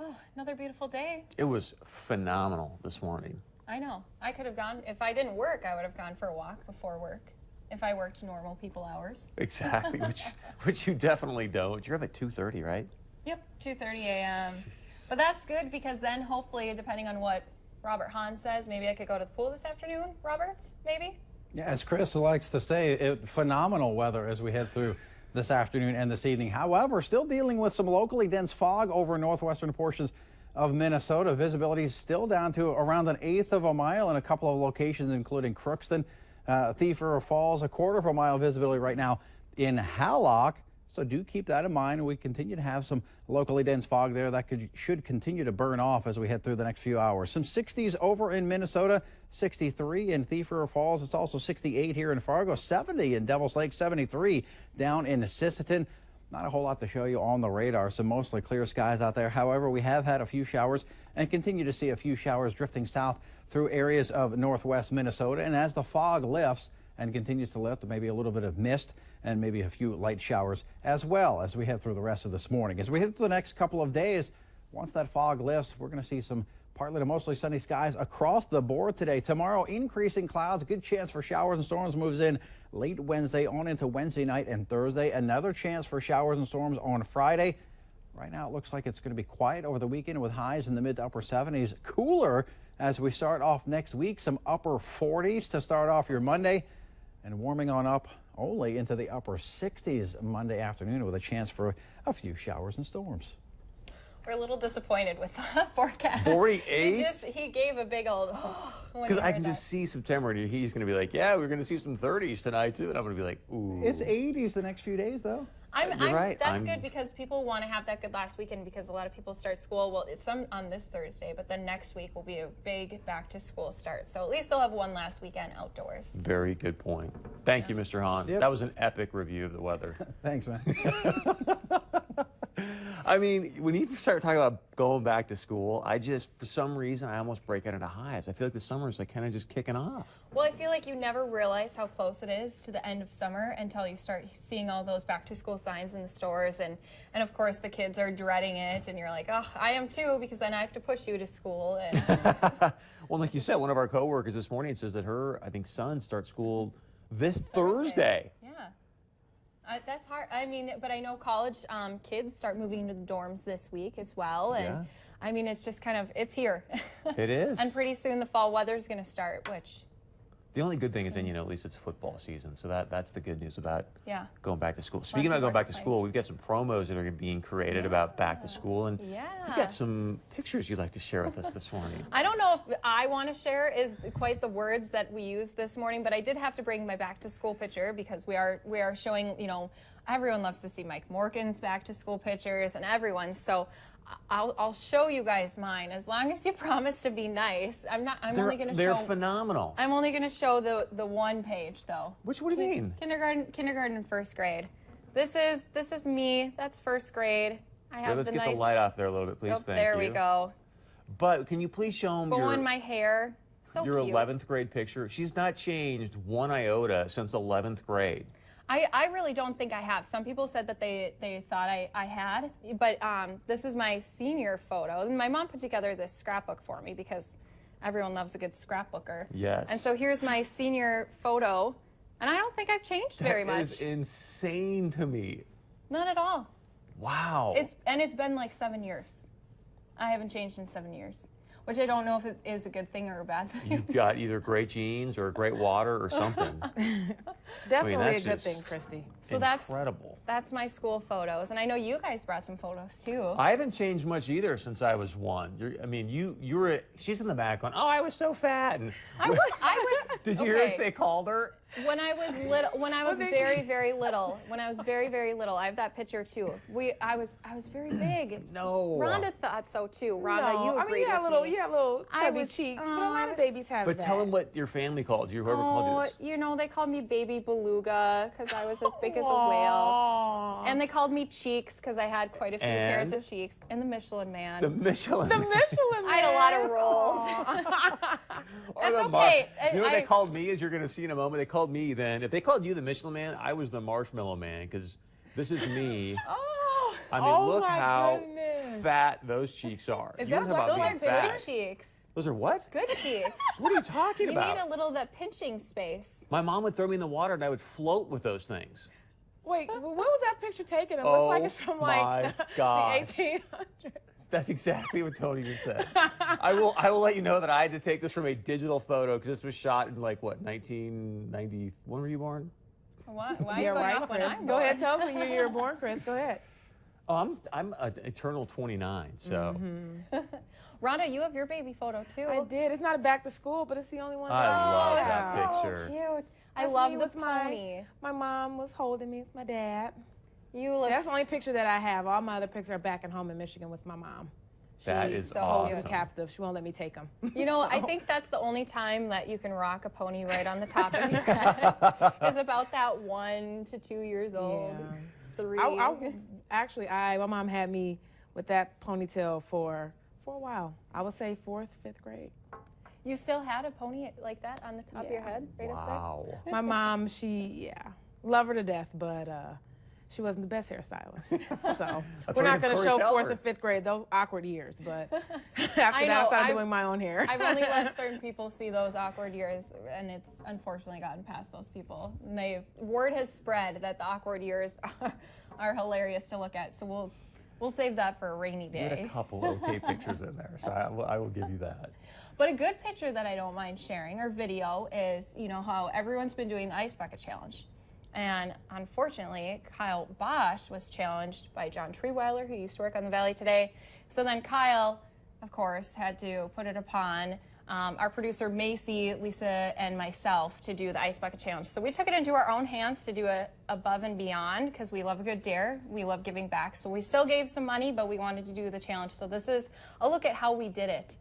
Oh, another beautiful day. It was phenomenal this morning. I know. I could have gone, if I didn't work, I would have gone for a walk before work. If I worked normal people hours. Exactly, which you definitely don't. You're up at 2:30, right? Yep, 2:30 a.m. But that's good because then hopefully, depending on what Robert Hahn says, maybe I could go to the pool this afternoon, Robert, maybe? Yeah, as Chris likes to say, phenomenal weather as we head through this afternoon and this evening. However, still dealing with some locally dense fog over northwestern portions of Minnesota. Visibility is still down to around 1/8 of a mile in a couple of locations, including Crookston, Thief River Falls, 1/4 of a mile visibility right now in Hallock. So do keep that in mind. We continue to have some locally dense fog there that should continue to burn off as we head through the next few hours. Some 60s over in Minnesota, 63 in Thief River Falls. It's also 68 here in Fargo, 70 in Devil's Lake, 73 down in Sisseton. Not a whole lot to show you on the radar. Some mostly clear skies out there. However, we have had a few showers and continue to see a few showers drifting south through areas of northwest Minnesota. And as the fog lifts and continues to lift, maybe a little bit of mist and maybe a few light showers as well as we head through the rest of this morning. As we head through the next couple of days, once that fog lifts, we're going to see some partly to mostly sunny skies across the board today. Tomorrow, increasing clouds, a good chance for showers and storms moves in late Wednesday on into Wednesday night and Thursday. Another chance for showers and storms on Friday. Right now, it looks like it's going to be quiet over the weekend with highs in the mid to upper 70s. Cooler as we start off next week, some upper 40s to start off your Monday, and warming on up only into the upper 60s Monday afternoon with a chance for a few showers and storms. We're a little disappointed with the forecast. 48? He gave a big old Because I can just see September, and he's going to be like, yeah, we're going to see some 30s tonight, too. And I'm going to be like, ooh. It's 80s the next few days, though. You're right. That's good because people want to have that good last weekend because a lot of people start school. Well, it's some on this Thursday, but then next week will be a big back to school start. So at least they'll have one last weekend outdoors. Very good point. Thank you, Mr. Hahn. Yep. That was an epic review of the weather. Thanks, man. I mean, when you start talking about going back to school, for some reason, I almost break out into hives. I feel like the summer is like kind of just kicking off. Well, I feel like you never realize how close it is to the end of summer until you start seeing all those back to school signs in the stores. And of course, the kids are dreading it. And you're like, oh, I am too, because then I have to push you to school. And Well, like you said, one of our coworkers this morning says that her, I think, son starts school this Thursday. Yeah. That's hard. I mean, but I know college kids start moving into the dorms this week as well. And Yeah. I mean, it's just kind of, it's here. It is. And pretty soon the fall weather is going to start, which... The only good thing is then, at least it's football season. So that's the good news about Yeah. going back to school. Speaking of going back to excited. school, we've got some promos that are being created about back to school. And Yeah. you've got some pictures you'd like to share with us this morning. I don't know if I want to share is quite the words that we used this morning, but I did have to bring my back to school picture because we are showing, everyone loves to see Mike Morgan's back to school pictures and everyone's. So I'll show you guys mine as long as you promise to be nice. I'm only going to show. They're phenomenal. I'm only going to show the one page though. What do you mean? Kindergarten and first grade. This is me. That's first grade. I have Let's the get nice. the light off there a little bit, please. Oh, Thank there you. we go. But can you please show them Bow in my hair. So your cute. 11th grade picture? She's not changed one iota since 11th grade. I really don't think I have. Some people said that they thought I had, but this is my senior photo. And my mom put together this scrapbook for me because everyone loves a good scrapbooker. Yes. And so here's my senior photo, and I don't think I've changed very much. That is insane to me. Not at all. Wow. It's been like 7 years. I haven't changed in 7 years, which I don't know if it is a good thing or a bad thing. You've got either great genes or great water or something. Definitely that's a good just thing, Kristi. So incredible. that's my school photos, and I know you guys brought some photos too. I haven't changed much either since I was one. You were. She's in the back going, "Oh, I was so fat." And I was. did you hear okay. what they called her? When I was little, when I was very, very little, I have that picture too. I was very big. No. Rhonda thought so too. Rhonda, No, you I mean, agreed with me. you had little I chubby was- cheeks, oh, but a lot I of was- babies have But that. tell them what your family called you. Whoever called you this. They called me Baby Beluga because I was as big as a whale. Aw. And they called me Cheeks because I had quite a few pairs And? of cheeks. And the Michelin Man. The Michelin. The Michelin I had a lot of Man. rolls. Or That's the okay. You know what they I- called me, as you're going to see in a moment? They called me then. If they called you the Michelin Man, I was the Marshmallow Man, because this is me. Oh, I mean, Oh look my how goodness. fat those cheeks are. Is You that don't talk what- Those about are being good fat. cheeks. Those are what? Good cheeks. What are you talking You about? need a little of that pinching space. My mom would throw me in the water and I would float with those things. Wait, when was that picture taken? It Oh looks like it's from like my gosh. the 1800s. That's exactly what Tony just said. I will let you know that I had to take this from a digital photo because this was shot in like what, 1990? When were you born? Why are you Yeah, going right, off when Chris. I'm Go ahead, born? tell us when you were born, Chris. Go ahead. Oh, I'm an eternal 29. So Rhonda, you have your baby photo too. I did. It's not a back to school, but it's the only one. I that love it's that so picture. cute. I That's love me the with my- pony. My mom was holding me. It's my dad. You look. That's the only picture that I have. All my other pictures are back at home in Michigan with my mom. That She is so holds awesome. them captive. She won't let me take them. You know, I think that's the only time that you can rock a pony right on the top of your head. Is about that 1 to 2 years old. Yeah. 3. My mom had me with that ponytail for a while. I would say 4th, 5th grade. You still had a pony like that on the top of your Yeah. head, right up Wow. My mom, love her to death, but she wasn't the best hairstylist. So we're not going to show 4th and 5th grade, those awkward years. But after that, I started doing my own hair. I've only let certain people see those awkward years, and it's unfortunately gotten past those people. And word has spread that the awkward years are hilarious to look at. So we'll save that for a rainy You had a day. couple okay pictures in there, so I will give you that. But a good picture that I don't mind sharing or video is, you know, how everyone's been doing the ice bucket challenge. And unfortunately, Kyle Bosch was challenged by John Treeweiler, who used to work on the Valley Today. So then Kyle, of course, had to put it upon our producer Macy, Lisa, and myself to do the ice bucket challenge. So we took it into our own hands to do it above and beyond because we love a good dare. We love giving back. So we still gave some money, but we wanted to do the challenge. So this is a look at how we did it.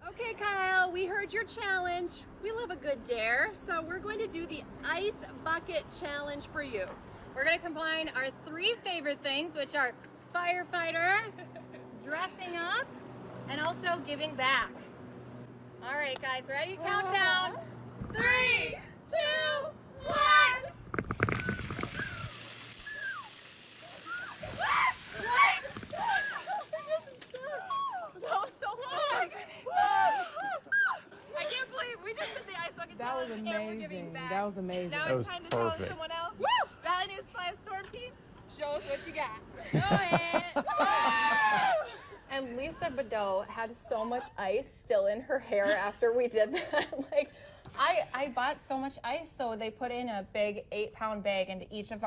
Okay, Kyle, we heard your challenge. We love a good dare, so we're going to do the ice bucket challenge for you. We're going to combine our 3 favorite things, which are firefighters, dressing up, and also giving back. All right, guys, ready? Countdown. 3, 2, 1. That was so long. I can't believe we just did the ice bucket That was challenge and we're giving amazing. back. That was amazing. Now That was it's time to challenge perfect. someone else. Valley News 5 Storm Team, show us what you got. Show it. And Lisa Badeau had so much ice still in her hair after we did that. Like, I bought so much ice, so they put in a big 8-pound bag into each of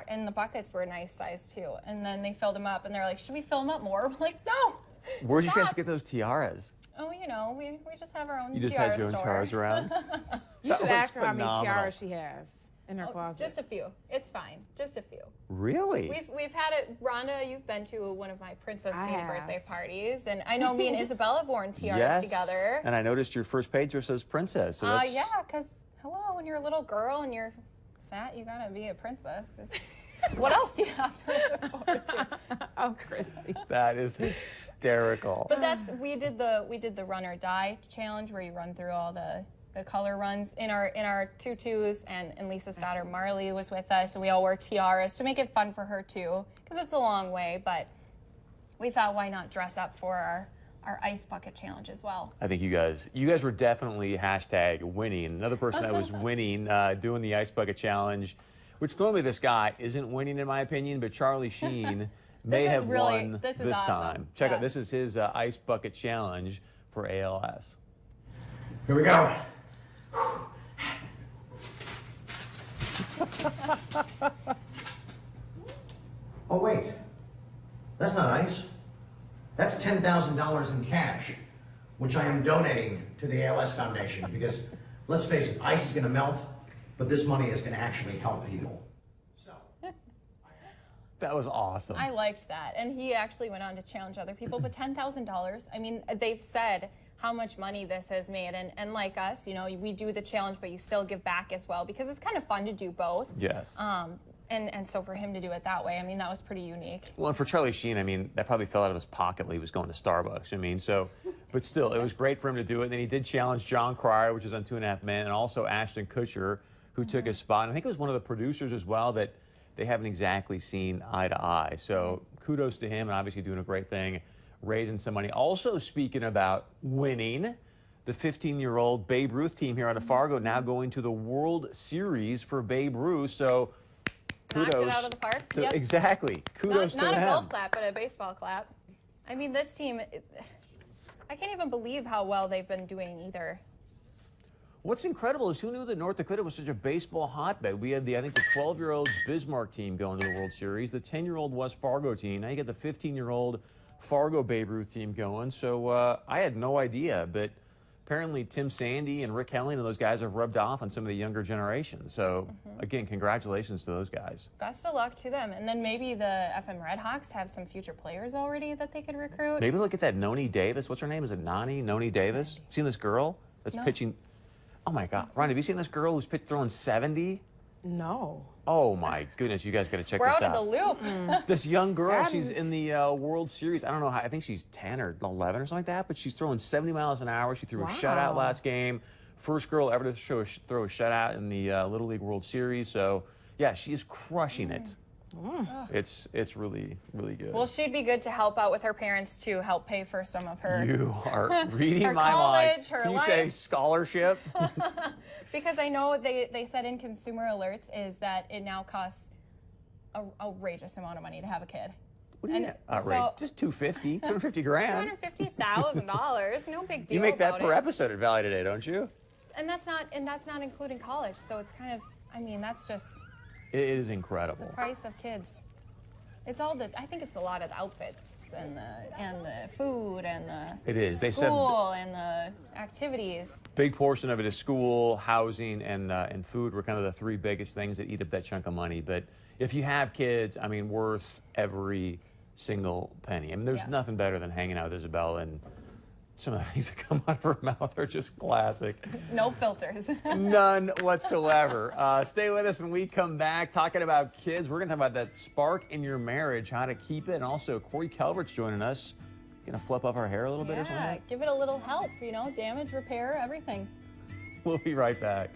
and the buckets were a nice size too. And then they filled them up, and they're like, "Should we fill them up more?" We're like, "No." Where'd you guys stop." get those tiaras? Oh, you know, we just have our own. You just tiara had your own store. tiaras around? You That should was ask her how many phenomenal. tiaras she has in her closet. Just a few. It's fine. Just a few. Really? We've had it. Rhonda, you've been to one of my princess I themed have. birthday parties, and I know me and Isabella have worn tiaras Yes. together. And I noticed your first page just says princess. So that's, Yeah, because hello, when you're a little girl and you're fat, you gotta be a princess. What else do you have to look forward to? Oh, Kristi. that is hysterical. But we did the run or die challenge where you run through all the color runs in our tutus, and Lisa's daughter Marley was with us, and we all wore tiaras to make it fun for her too, because it's a long way. But we thought, why not dress up for our ice bucket challenge as well? I think you guys were definitely hashtag winning. Another person that was winning doing the ice bucket challenge, which normally this guy isn't winning in my opinion, but Charlie Sheen may is have really- won this is this awesome. time. Check out, Yes. this is his ice bucket challenge for ALS. Here we go. Oh, wait. That's not ice. That's $10,000 in cash, which I am donating to the ALS Foundation because, let's face it, ice is going to melt, but this money is going to actually help people. So, That was awesome. I liked that, and he actually went on to challenge other people. But $10,000. I mean, they've said how much money this has made, and like us, you know, we do the challenge, but you still give back as well because it's kind of fun to do both. Yes. And so for him to do it that way, I mean, that was pretty unique. Well, and for Charlie Sheen, I mean, that probably fell out of his pocket when he was going to Starbucks. I mean, so, but still, it was great for him to do it. And then he did challenge John Cryer, which is on 2.5 Men, and also Ashton Kutcher, who took his spot. And I think it was one of the producers as well that they haven't exactly seen eye to eye. So kudos to him, and obviously doing a great thing, raising some money. Also, speaking about winning, the 15-year-old Babe Ruth team here out of Fargo now going to the World Series for Babe Ruth. So kudos. Knocked it out of the park. Yep. Exactly. Kudos to not him. a golf clap, but a baseball clap. I mean, this team, I can't even believe how well they've been doing either. What's incredible is who knew that North Dakota was such a baseball hotbed? We had I think the 12-year-old Bismarck team going to the World Series, the 10-year-old West Fargo team. Now you get the 15-year-old Fargo Babe Ruth team going. So I had no idea, but apparently Tim Sandy and Rick Helling and those guys have rubbed off on some of the younger generation. So again, congratulations to those guys. Best of luck to them. And then maybe the FM Redhawks have some future players already that they could recruit. Maybe look at that Noni Davis. What's her name? Is it Noni Davis? Seen this girl that's pitching? Oh my God, Ron, have you seen this girl who's throwing 70? No. Oh my goodness, you guys got to check We're this out out. of the loop. This young girl, she's in the World Series. I don't know how, I think she's 10 or 11 or something like that, but she's throwing 70 miles an hour. She threw a shutout last game. First girl ever to throw a shutout in the Little League World Series. So yeah, she is crushing it. It's really, really good. Well, she'd be good to help out with her parents to help pay for some of her. You are reading her my mind. college, her Can you life. say scholarship? Because I know they said in Consumer Alerts is that it now costs an outrageous amount of money to have a kid. What do you mean? And Outrage. so- Just $250 grand. $250,000. No big deal. You make that about per it. episode at Valley Today, don't you? And that's not including college. So it's kind of, I mean, that's just It is incredible. the price of kids. It's all I think it's a lot of the outfits and the food and the It is. They said school and the activities. big portion of it is school, housing, and food were kind of the three biggest things that eat up that chunk of money. But if you have kids, I mean, worth every single penny. I mean, there's nothing better than hanging out with Isabel, and some of the things that come out of her mouth are just classic. No filters. None whatsoever. Stay with us when we come back talking about kids. We're going to talk about that spark in your marriage, how to keep it, and also Corey Calvert's joining us. Going to flip up our hair a little bit or Yeah, something? give it a little help, damage, repair, everything. We'll be right back.